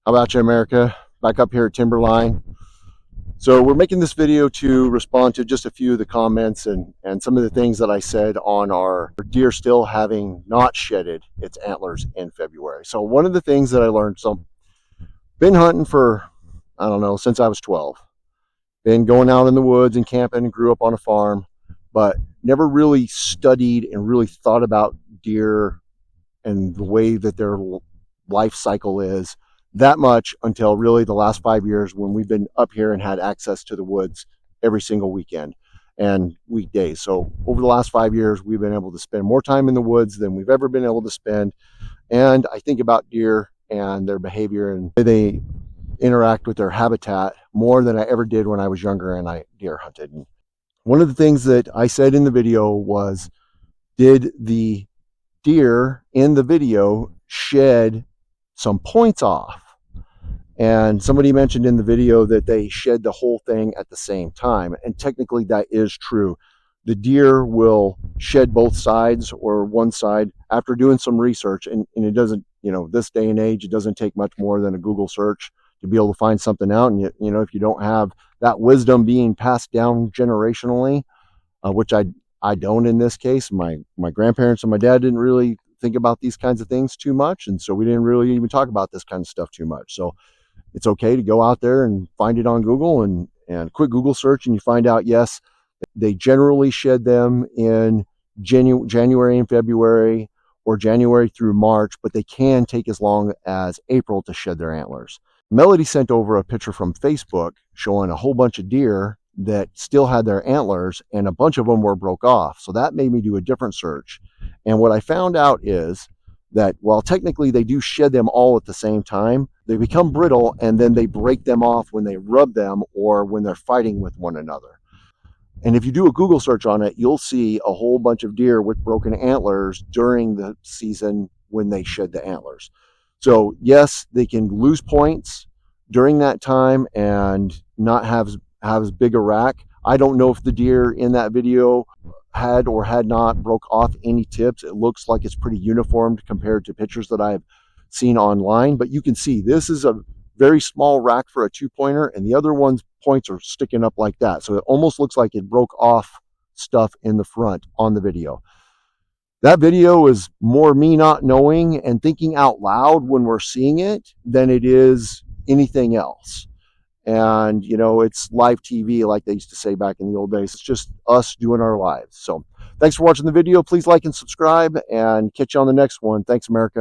How about you, America? Back up here at Timberline. So we're making this video to respond to just a few of the comments and some of the things that I said on our deer still having not shedded its antlers in February. So one of the things that I learned, so been hunting for, I don't know, since I was 12. Been going out in the woods and camping and grew up on a farm, but never really studied and really thought about deer and the way that their life cycle is that much until really the last 5 years, when we've been up here and had access to the woods every single weekend and weekdays. So over the last 5 years, we've been able to spend more time in the woods than we've ever been able to spend. And I think about deer and their behavior and they interact with their habitat more than I ever did when I was younger and I deer hunted. And one of the things that I said in the video was, did the deer in the video shed some points off? And somebody mentioned in the video that they shed the whole thing at the same time. And technically that is true. The deer will shed both sides or one side after doing some research. And it doesn't, this day and age, it doesn't take much more than a Google search to be able to find something out. And, if you don't have that wisdom being passed down generationally, which I don't in this case, my grandparents and my dad didn't really think about these kinds of things too much. And so we didn't really even talk about this kind of stuff too much. So it's okay to go out there and find it on Google and quick Google search, and you find out, yes, they generally shed them in January and February, or January through March, but they can take as long as April to shed their antlers. Melody sent over a picture from Facebook showing a whole bunch of deer that still had their antlers, and a bunch of them were broke off. So that made me do a different search. And what I found out is that while technically they do shed them all at the same time, they become brittle and then they break them off when they rub them or when they're fighting with one another. And if you do a Google search on it, you'll see a whole bunch of deer with broken antlers during the season when they shed the antlers. So yes, they can lose points during that time and not have as big a rack. I don't know if the deer in that video had or had not broke off any tips. It looks like it's pretty uniformed compared to pictures that I've seen online, but you can see this is a very small rack for a 2-pointer, and the other one's points are sticking up like that. So it almost looks like it broke off stuff in the front on the video. That video is more me not knowing and thinking out loud when we're seeing it than it is anything else. And, it's live TV, like they used to say back in the old days. It's just us doing our lives. So thanks for watching the video. Please like and subscribe, and catch you on the next one. Thanks, America.